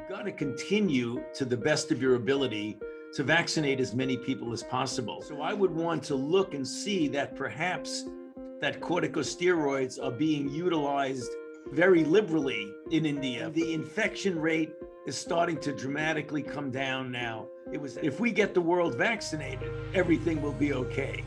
You've got to continue to the best of your ability to vaccinate as many people as possible. So I would want to look and see that perhaps that corticosteroids are being utilized very liberally in India. The infection rate is starting to dramatically come down now. If we get the world vaccinated, everything will be okay.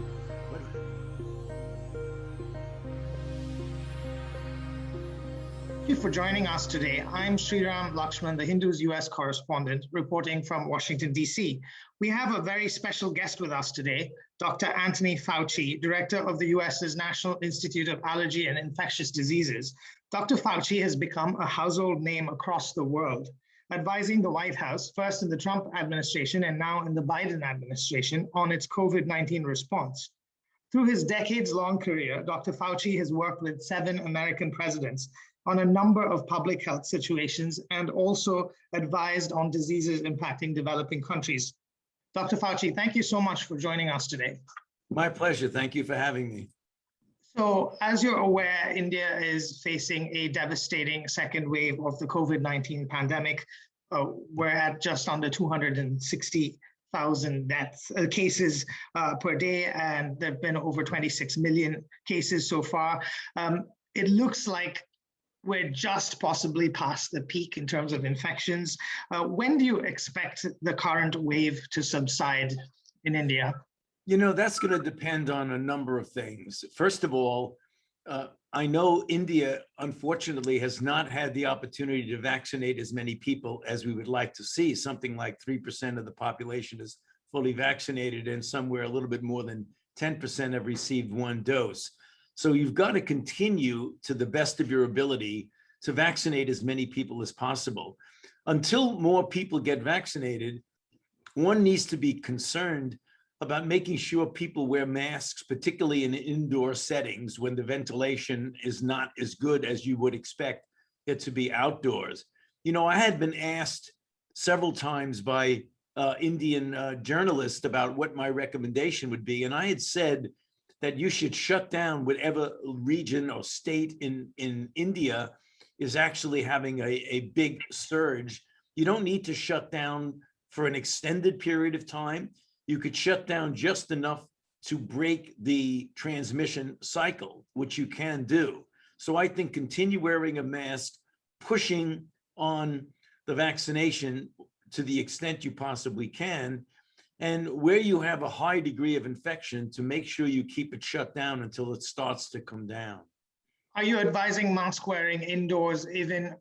Thank you for joining us today. I'm Sriram Lakshman, the Hindu's US correspondent, reporting from Washington, D.C. We have a very special guest with us today, Dr. Anthony Fauci, director of the US's National Institute of Allergy and Infectious Diseases. Dr. Fauci has become a household name across the world, advising the White House, first in the Trump administration and now in the Biden administration, on its COVID-19 response. Through his decades-long career, Dr. Fauci has worked with 7 American presidents on a number of public health situations and also advised on diseases impacting developing countries. Dr. Fauci, thank you so much for joining us today. My pleasure. Thank you for having me. So, as you're aware, India is facing a devastating second wave of the COVID-19 pandemic. We're at just under 260,000 cases per day, and there have been over 26 million cases so far. It looks like we're just possibly past the peak in terms of infections. When do you expect the current wave to subside in India? You know, that's going to depend on a number of things. First of all, I know India, unfortunately, has not had the opportunity to vaccinate as many people as we would like to see. Something like 3% of the population is fully vaccinated, and somewhere a little bit more than 10% have received 1 dose. So you've got to continue to the best of your ability to vaccinate as many people as possible. Until more people get vaccinated, one needs to be concerned about making sure people wear masks, particularly in indoor settings when the ventilation is not as good as you would expect it to be outdoors. You know, I had been asked several times by Indian journalists about what my recommendation would be, and I had said that you should shut down whatever region or state in India is actually having a big surge. You don't need to shut down for an extended period of time. You could shut down just enough to break the transmission cycle, which you can do. So I think continue wearing a mask, pushing on the vaccination to the extent you possibly can, and where you have a high degree of infection, to make sure you keep it shut down until it starts to come down. Are you advising mask wearing indoors, even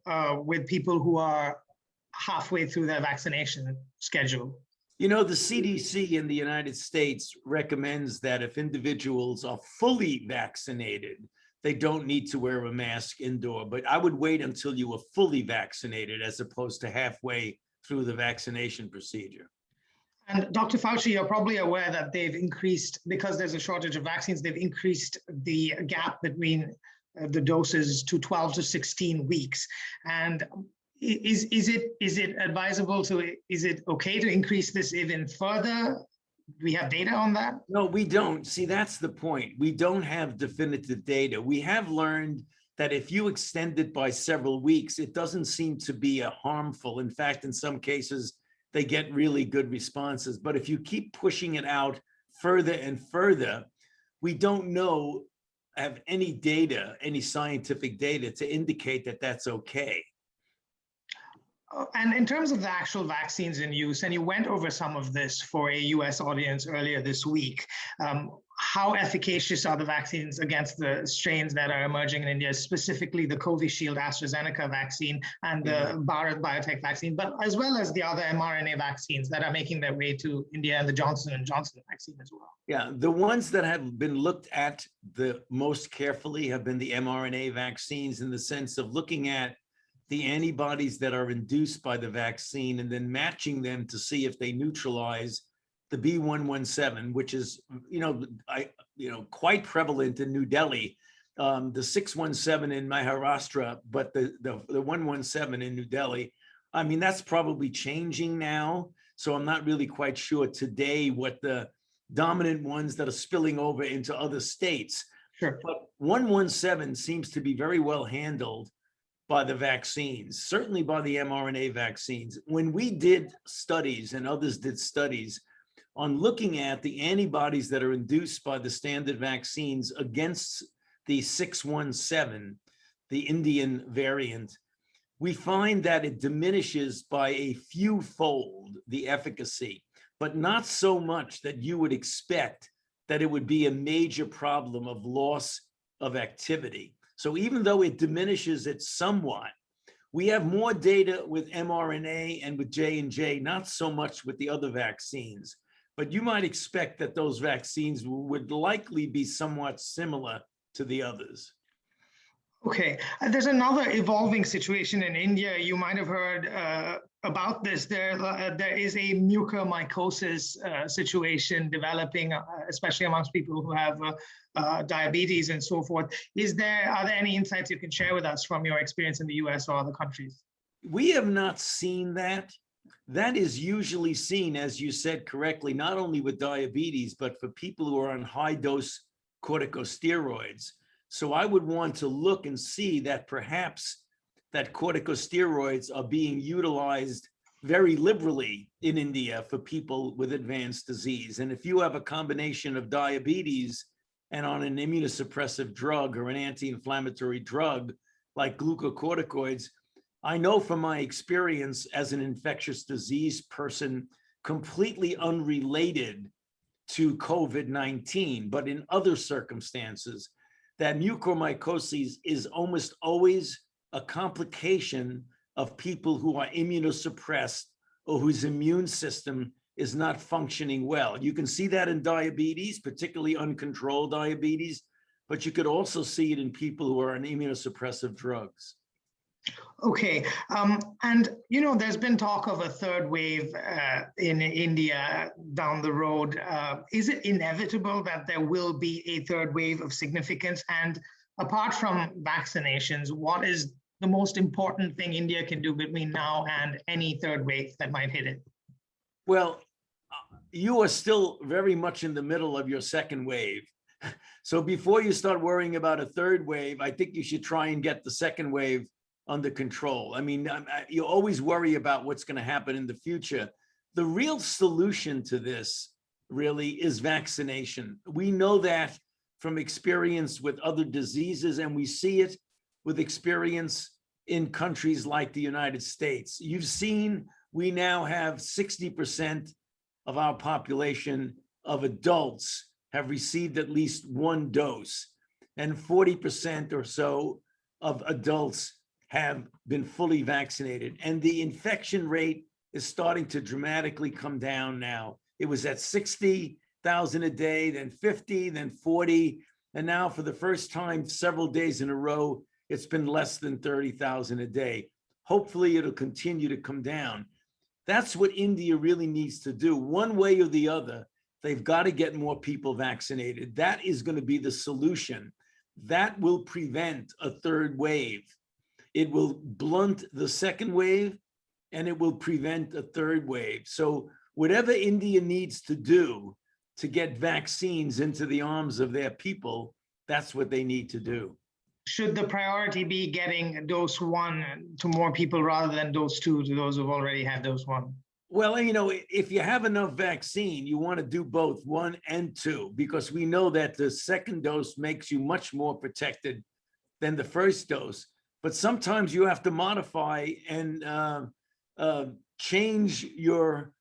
with people who are halfway through their vaccination schedule? You know, the CDC in the United States recommends that if individuals are fully vaccinated, they don't need to wear a mask indoor. But I would wait until you were fully vaccinated as opposed to halfway through the vaccination procedure. And Dr. Fauci, you're probably aware that they've increased, because there's a shortage of vaccines, they've increased the gap between the doses to 12 to 16 weeks. And is it advisable to, is it okay to increase this even further? Do we have data on that? No, we don't. See, that's the point. We don't have definitive data. We have learned that if you extend it by several weeks, it doesn't seem to be harmful. In fact, in some cases, they get really good responses. But if you keep pushing it out further and further, we don't have any data, any scientific data to indicate that that's okay. And in terms of the actual vaccines in use, and you went over some of this for a US audience earlier this week, how efficacious are the vaccines against the strains that are emerging in India, specifically the Covishield AstraZeneca vaccine and the Bharat Biotech vaccine, but as well as the other mRNA vaccines that are making their way to India, and the Johnson & Johnson vaccine as well? Yeah, the ones that have been looked at the most carefully have been the mRNA vaccines, in the sense of looking at the antibodies that are induced by the vaccine and then matching them to see if they neutralize the B117, which is, quite prevalent in New Delhi, the 617 in Maharashtra, but the 117 in New Delhi. I mean, that's probably changing now. So I'm not really quite sure today what the dominant ones that are spilling over into other states. Sure. But 117 seems to be very well handled by the vaccines, certainly by the mRNA vaccines. When we did studies and others did studies on looking at the antibodies that are induced by the standard vaccines against the 617, the Indian variant, we find that it diminishes by a few fold the efficacy, but not so much that you would expect that it would be a major problem of loss of activity. So even though it diminishes it somewhat, we have more data with mRNA and with J&J, not so much with the other vaccines, but you might expect that those vaccines would likely be somewhat similar to the others. Okay, there's another evolving situation in India. You might have heard about this. There is a mucormycosis situation developing, especially amongst people who have diabetes and so forth. Are there any insights you can share with us from your experience in the US or other countries? We have not seen that. That is usually seen, as you said correctly, not only with diabetes, but for people who are on high dose corticosteroids. So I would want to look and see that perhaps that corticosteroids are being utilized very liberally in India for people with advanced disease. And if you have a combination of diabetes and on an immunosuppressive drug or an anti-inflammatory drug like glucocorticoids, I know from my experience as an infectious disease person, completely unrelated to COVID-19, but in other circumstances, that mucormycosis is almost always a complication of people who are immunosuppressed or whose immune system is not functioning well. You can see that in diabetes, particularly uncontrolled diabetes, but you could also see it in people who are on immunosuppressive drugs. Okay, and there's been talk of a third wave in India down the road. Is it inevitable that there will be a third wave of significance? And apart from vaccinations, what is the most important thing India can do between now and any third wave that might hit it? Well, you are still very much in the middle of your second wave. So before you start worrying about a third wave, I think you should try and get the second wave under control. I mean, you always worry about what's going to happen in the future. The real solution to this really is vaccination. We know that from experience with other diseases, and we see it with experience in countries like the United States. You've seen we now have 60% of our population of adults have received at least one dose, and 40% or so of adults have been fully vaccinated. And the infection rate is starting to dramatically come down now. It was at 60,000 a day, then 50, then 40. And now for the first time, several days in a row, it's been less than 30,000 a day. Hopefully it'll continue to come down. That's what India really needs to do. One way or the other, they've got to get more people vaccinated. That is going to be the solution. That will prevent a third wave. It will blunt the second wave, and it will prevent a third wave. So whatever India needs to do to get vaccines into the arms of their people, that's what they need to do. Should the priority be getting dose 1 to more people rather than dose 2 to those who've already had dose 1? Well, if you have enough vaccine, you want to do both 1 and 2, because we know that the second dose makes you much more protected than the first dose. But sometimes you have to modify and change your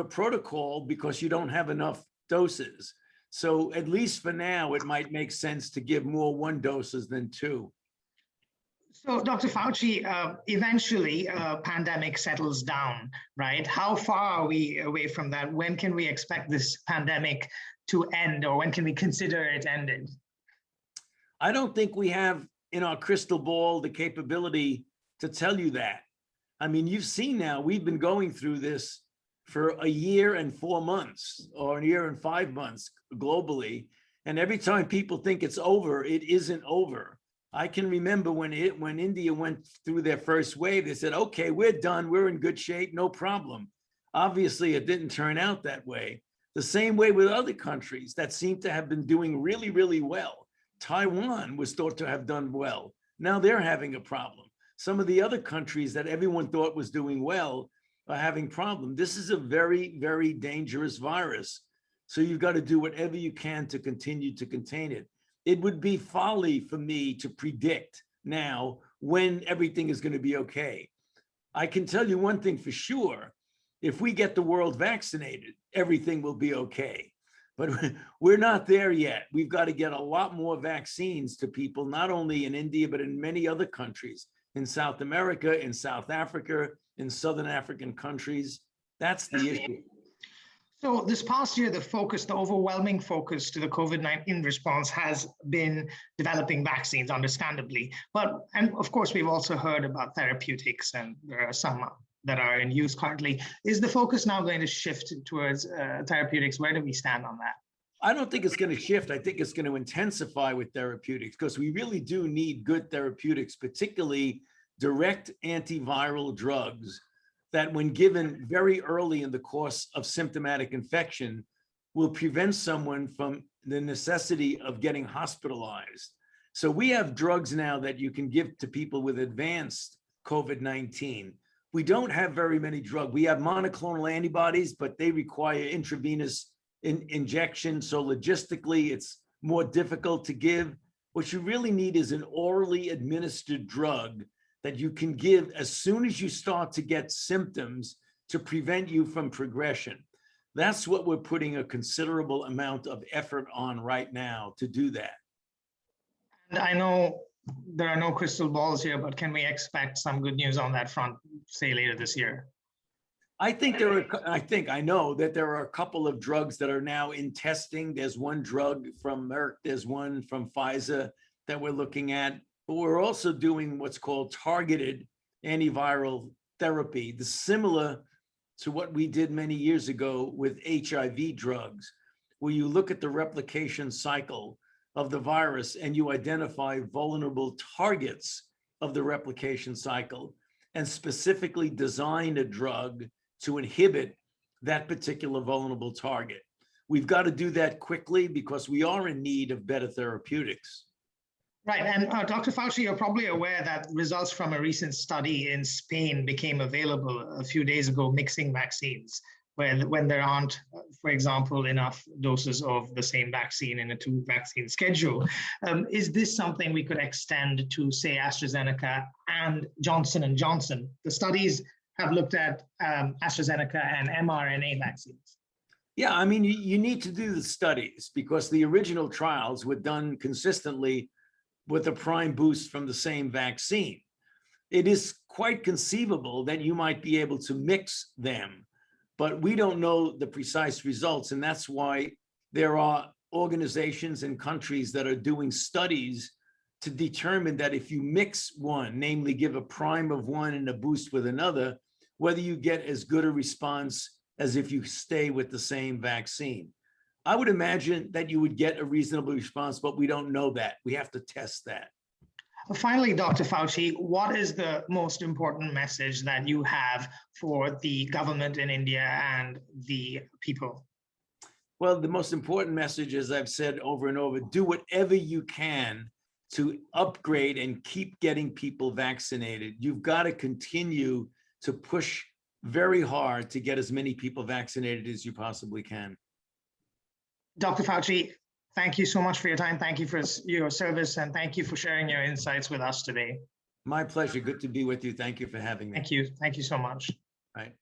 protocol because you don't have enough doses. So at least for now, it might make sense to give more 1 doses than 2. So Dr. Fauci, eventually pandemic settles down, right? How far are we away from that? When can we expect this pandemic to end, or when can we consider it ended? I don't think we have in our crystal ball the capability to tell you that. I mean, you've seen now, we've been going through this for a year and 4 months, or a year and 5 months globally. And every time people think it's over, it isn't over. I can remember when India went through their first wave, they said, okay, we're done, we're in good shape, no problem. Obviously, it didn't turn out that way. The same way with other countries that seem to have been doing really, really well. Taiwan was thought to have done well. Now they're having a problem. Some of the other countries that everyone thought was doing well are having problems. This is a very, very dangerous virus. So you've got to do whatever you can to continue to contain it. It would be folly for me to predict now when everything is going to be okay. I can tell you one thing for sure. If we get the world vaccinated, everything will be okay. But we're not there yet. We've got to get a lot more vaccines to people, not only in India, but in many other countries, in South America, in South Africa, in Southern African countries. That's the issue. So this past year, the overwhelming focus to the COVID-19 response has been developing vaccines, understandably. And of course, we've also heard about therapeutics, and there are some that are in use currently. Is the focus now going to shift towards therapeutics? Where do we stand on that? I don't think it's going to shift. I think it's going to intensify with therapeutics, because we really do need good therapeutics, particularly direct antiviral drugs that, when given very early in the course of symptomatic infection, will prevent someone from the necessity of getting hospitalized. So we have drugs now that you can give to people with advanced COVID-19. We don't have very many drugs. We have monoclonal antibodies, but they require intravenous injection. So logistically, it's more difficult to give. What you really need is an orally administered drug that you can give as soon as you start to get symptoms to prevent you from progression. That's what we're putting a considerable amount of effort on right now to do that. And I know there are no crystal balls here, but can we expect some good news on that front, say later this year? I know that there are a couple of drugs that are now in testing. There's one drug from Merck, there's one from Pfizer that we're looking at. But we're also doing what's called targeted antiviral therapy, similar to what we did many years ago with HIV drugs, where you look at the replication cycle of the virus and you identify vulnerable targets of the replication cycle and specifically design a drug to inhibit that particular vulnerable target. We've got to do that quickly because we are in need of better therapeutics. Right, and Dr. Fauci, you're probably aware that results from a recent study in Spain became available a few days ago, mixing vaccines, when there aren't, for example, enough doses of the same vaccine in a 2-vaccine schedule. Is this something we could extend to, say, AstraZeneca and Johnson & Johnson? The studies have looked at AstraZeneca and mRNA vaccines. Yeah, I mean, you need to do the studies because the original trials were done consistently with a prime boost from the same vaccine. It is quite conceivable that you might be able to mix them, but we don't know the precise results. And that's why there are organizations and countries that are doing studies to determine that if you mix one, namely give a prime of one and a boost with another, whether you get as good a response as if you stay with the same vaccine. I would imagine that you would get a reasonable response, but we don't know that. We have to test that. Finally, Dr. Fauci, what is the most important message that you have for the government in India and the people? Well, the most important message, as I've said over and over, do whatever you can to upgrade and keep getting people vaccinated. You've got to continue to push very hard to get as many people vaccinated as you possibly can. Dr. Fauci, thank you so much for your time. Thank you for your service, and thank you for sharing your insights with us today. My pleasure. Good to be with you. Thank you for having me. Thank you. Thank you so much. Right.